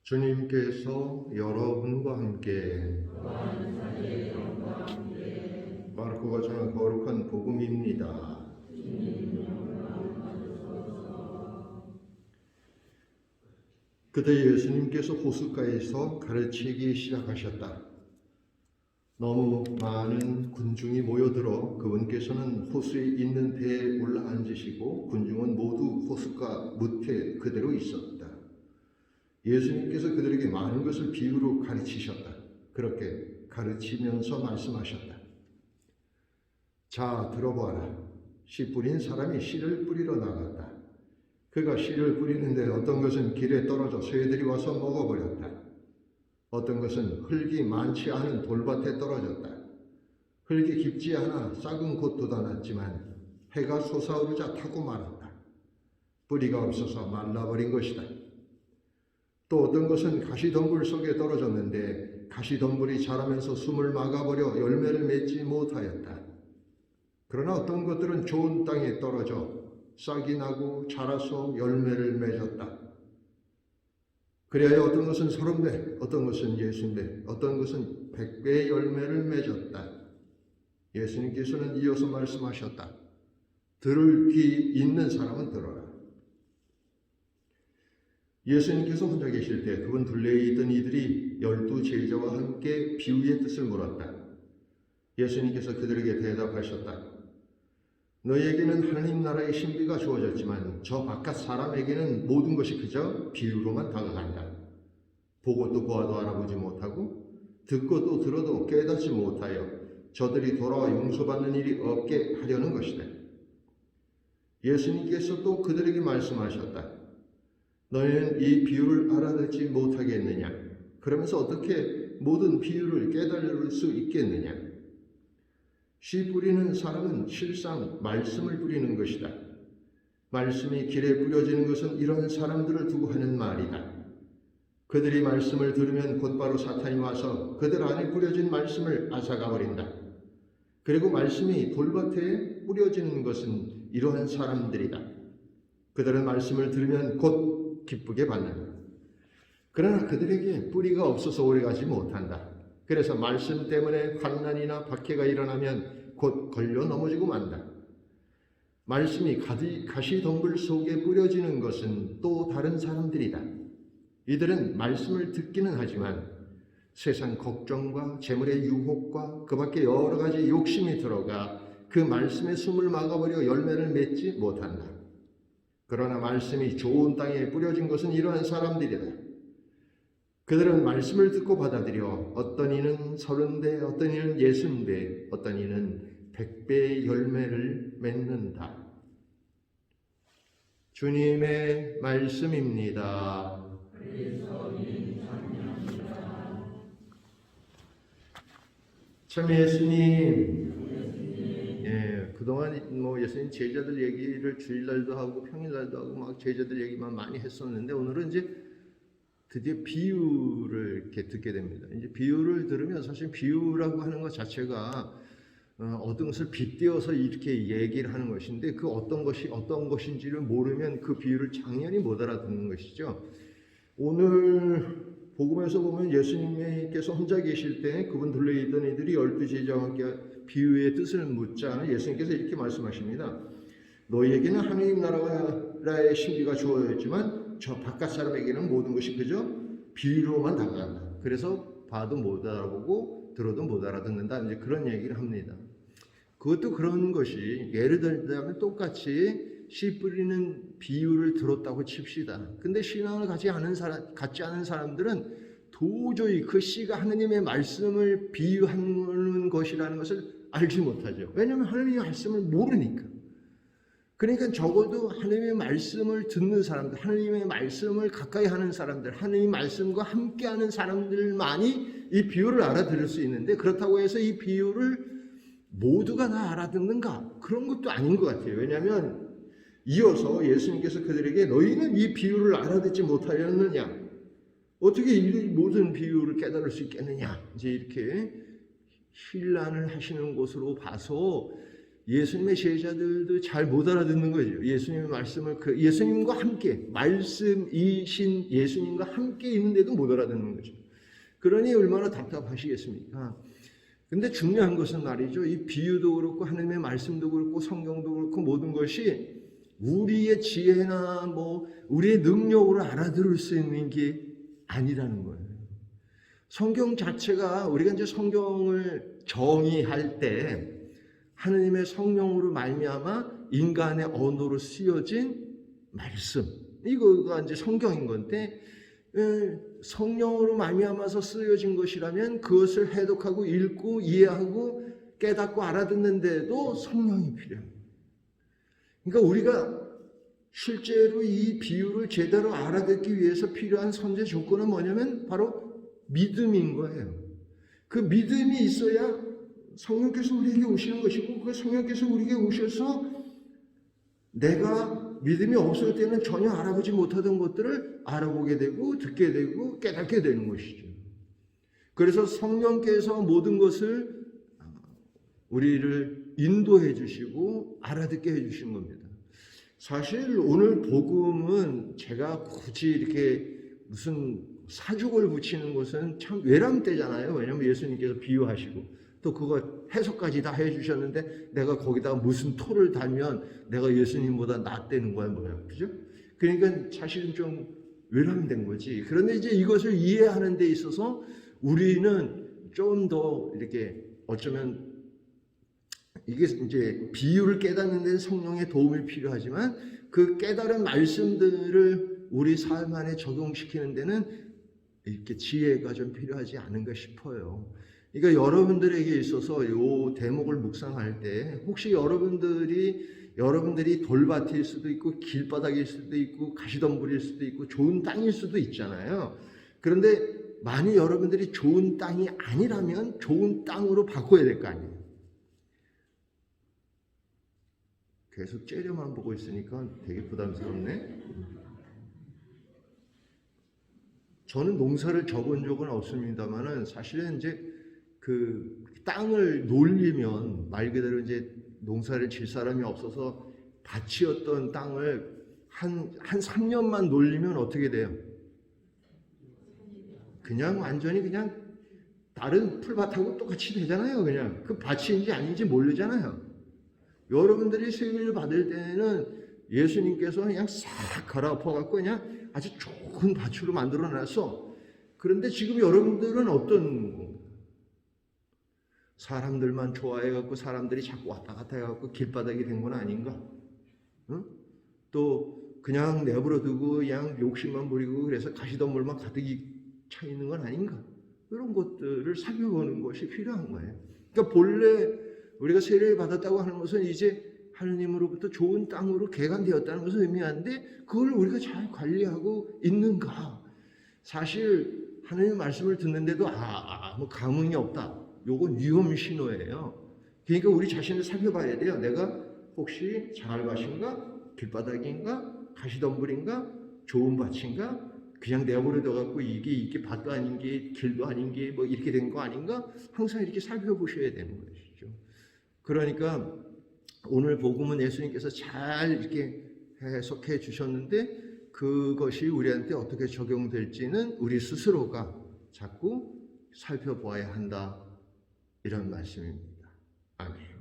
주님께서 여러분과 함께 마르코가 전한 거룩한 복음입니다. 그때 예수님께서 호숫가에서 가르치기 시작하셨다. 너무 많은 군중이 모여들어 그분께서는 호수에 있는 배에 올라앉으시고 군중은 모두 호숫가 무태 그대로 있었다. 예수님께서 그들에게 많은 것을 비유로 가르치셨다. 그렇게 가르치면서 말씀하셨다. 자, 들어보아라. 씨 뿌린 사람이 씨를 뿌리러 나갔다. 그가 씨를 뿌리는데 어떤 것은 길에 떨어져 새들이 와서 먹어버렸다. 어떤 것은 흙이 많지 않은 돌밭에 떨어졌다. 흙이 깊지 않아 싹은 곧 돋아났지만 해가 솟아오르자 타고 말았다. 뿌리가 없어서 말라버린 것이다. 또 어떤 것은 가시덤불 속에 떨어졌는데 가시덤불이 자라면서 숨을 막아버려 열매를 맺지 못하였다. 그러나 어떤 것들은 좋은 땅에 떨어져 싹이 나고 자라서 열매를 맺었다. 그래야 어떤 것은 30배, 어떤 것은 60배, 어떤 것은 100배의 열매를 맺었다. 예수님께서는 이어서 말씀하셨다. 들을 귀 있는 사람은 들어라. 예수님께서 혼자 계실 때 그분 둘레에 있던 이들이 12 제자와 함께 비유의 뜻을 물었다. 예수님께서 그들에게 대답하셨다. 너희에게는 하나님 나라의 신비가 주어졌지만 저 바깥 사람에게는 모든 것이 그저 비유로만 다가간다. 보고 또 보아도 알아보지 못하고 듣고 또 들어도 깨닫지 못하여 저들이 돌아와 용서받는 일이 없게 하려는 것이다. 예수님께서 또 그들에게 말씀하셨다. 너희는 이 비유를 알아듣지 못하겠느냐? 그러면서 어떻게 모든 비유를 깨달을 수 있겠느냐? 씨 뿌리는 사람은 실상 말씀을 뿌리는 것이다. 말씀이 길에 뿌려지는 것은 이런 사람들을 두고 하는 말이다. 그들이 말씀을 들으면 곧바로 사탄이 와서 그들 안에 뿌려진 말씀을 앗아가버린다. 그리고 말씀이 돌밭에 뿌려지는 것은 이러한 사람들이다. 그들은 말씀을 들으면 곧 기쁘게 받는다. 그러나 그들에게 뿌리가 없어서 오래가지 못한다. 그래서 말씀 때문에 환난이나 박해가 일어나면 곧 걸려 넘어지고 만다. 말씀이 가시덤불 속에 뿌려지는 것은 또 다른 사람들이다. 이들은 말씀을 듣기는 하지만 세상 걱정과 재물의 유혹과 그 밖에 여러 가지 욕심이 들어가 그 말씀의 숨을 막아버려 열매를 맺지 못한다. 그러나 말씀이 좋은 땅에 뿌려진 것은 이러한 사람들이다. 그들은 말씀을 듣고 받아들여 어떤 이는 30배, 어떤 이는 60배, 어떤 이는 100배의 열매를 맺는다. 주님의 말씀입니다. 참 예수님, 그동안 예수님 제자들 얘기를 주일날도 하고 평일날도 하고 막 제자들 얘기만 많이 했었는데 오늘은 이제 드디어 비유를 이렇게 듣게 됩니다. 이제 비유를 들으면 사실 비유라고 하는 것 자체가 어떤 것을 빗대어서 이렇게 얘기를 하는 것인데 그 어떤 것이 어떤 것인지를 모르면 그 비유를 당연히 못 알아듣는 것이죠. 오늘 복음에서 보면 예수님께서 혼자 계실 때 그분 둘레에 있던 이들이 12 제자와 함께 비유의 뜻을 묻자 예수님께서 이렇게 말씀하십니다. 너희에게는 하나님 나라의 신비가 주어졌지만 저 바깥 사람에게는 모든 것이 그저 비유로만 다가간다. 그래서 봐도 못 알아보고 들어도 못 알아듣는다. 이제 그런 얘기를 합니다. 그것도 그런 것이 예를 들자면 똑같이 씨 뿌리는 비유를 들었다고 칩시다. 근데 신앙을 갖지 않은 사람들은 도저히 그 씨가 하느님의 말씀을 비유하는 것이라는 것을 알지 못하죠. 왜냐하면 하느님의 말씀을 모르니까. 그러니까 적어도 하나님의 말씀을 듣는 사람들, 하나님의 말씀을 가까이 하는 사람들, 하나님의 말씀과 함께하는 사람들만이 이 비유를 알아들을 수 있는데 그렇다고 해서 이 비유를 모두가 다 알아듣는가? 그런 것도 아닌 것 같아요. 왜냐하면 이어서 예수님께서 그들에게 너희는 이 비유를 알아듣지 못하였느냐? 어떻게 이 모든 비유를 깨달을 수 있겠느냐? 이제 이렇게 힐난을 하시는 것으로 봐서 예수님의 제자들도 잘 못 알아듣는 거죠. 예수님의 말씀을 예수님과 함께 말씀이신 예수님과 함께 있는데도 못 알아듣는 거죠. 그러니 얼마나 답답하시겠습니까? 근데 중요한 것은 말이죠. 이 비유도 그렇고 하나님의 말씀도 그렇고 성경도 그렇고 모든 것이 우리의 지혜나 우리의 능력으로 알아들을 수 있는 게 아니라는 거예요. 성경 자체가 우리가 이제 성경을 정의할 때 하느님의 성령으로 말미암아 인간의 언어로 쓰여진 말씀, 이거가 이제 성경인 건데, 성령으로 말미암아서 쓰여진 것이라면 그것을 해독하고 읽고 이해하고 깨닫고 알아듣는데도 성령이 필요합니다. 그러니까 우리가 실제로 이 비유를 제대로 알아듣기 위해서 필요한 선제 조건은 뭐냐면 바로 믿음인 거예요. 그 믿음이 있어야 성령께서 우리에게 오시는 것이고, 그 성령께서 우리에게 오셔서 내가 믿음이 없을 때는 전혀 알아보지 못하던 것들을 알아보게 되고 듣게 되고 깨닫게 되는 것이죠. 그래서 성령께서 모든 것을 우리를 인도해 주시고 알아듣게 해 주신 겁니다. 사실 오늘 복음은 제가 굳이 이렇게 무슨 사죽을 붙이는 것은 참 외람되잖아요. 왜냐하면 예수님께서 비유하시고 또 그거 해석까지 다 해주셨는데 내가 거기다 무슨 토를 달면 내가 예수님보다 낫다는 거야 뭐야, 그죠? 그러니까 사실은 좀 외람된 거지. 그런데 이제 이것을 이해하는 데 있어서 우리는 좀 더 이렇게 어쩌면 이게 이제 비유를 깨닫는 데는 성령의 도움이 필요하지만 그 깨달은 말씀들을 우리 삶 안에 적용시키는 데는 이렇게 지혜가 좀 필요하지 않은가 싶어요. 그러니까 여러분들에게 있어서 이 대목을 묵상할 때 혹시 여러분들이 돌밭일 수도 있고 길바닥일 수도 있고 가시덤불일 수도 있고 좋은 땅일 수도 있잖아요. 그런데 만약 여러분들이 좋은 땅이 아니라면 좋은 땅으로 바꿔야 될 거 아니에요. 계속 째려만 보고 있으니까 되게 부담스럽네. 저는 농사를 져본 적은 없습니다만은 사실은 이제 그 땅을 놀리면 말 그대로 이제 농사를 질 사람이 없어서 밭이었던 땅을 한 3년만 놀리면 어떻게 돼요? 그냥 완전히 그냥 다른 풀밭하고 똑같이 되잖아요. 그냥 그 밭인지 아닌지 모르잖아요. 여러분들이 세례를 받을 때는 예수님께서 그냥 싹 갈아엎어갖고 그냥 아주 좋은 밭으로 만들어 놨어. 그런데 지금 여러분들은 어떤 사람들만 좋아해갖고 사람들이 자꾸 왔다 갔다 해갖고 길바닥이 된 건 아닌가? 응? 또 그냥 내버려 두고 그냥 욕심만 부리고 그래서 가시덤불만 가득히 차 있는 건 아닌가? 이런 것들을 살펴보는 것이 필요한 거예요. 그러니까 본래 우리가 세례를 받았다고 하는 것은 이제 하느님으로부터 좋은 땅으로 개간되었다는 것을 의미하는데 그걸 우리가 잘 관리하고 있는가? 사실 하느님 말씀을 듣는데도 뭐 감흥이 없다. 요건 위험 신호예요. 그러니까 우리 자신을 살펴봐야 돼요. 내가 혹시 장알밭인가? 길바닥인가? 가시덤불인가? 좋은 밭인가? 그냥 내버려둬갖고 이게 밭도 아닌 게 길도 아닌 게 뭐 이렇게 된 거 아닌가? 항상 이렇게 살펴보셔야 되는 것이죠. 그러니까 오늘 복음은 예수님께서 잘 이렇게 해석해 주셨는데 그것이 우리한테 어떻게 적용될지는 우리 스스로가 자꾸 살펴보아야 한다. 이런 말씀입니다. 아멘.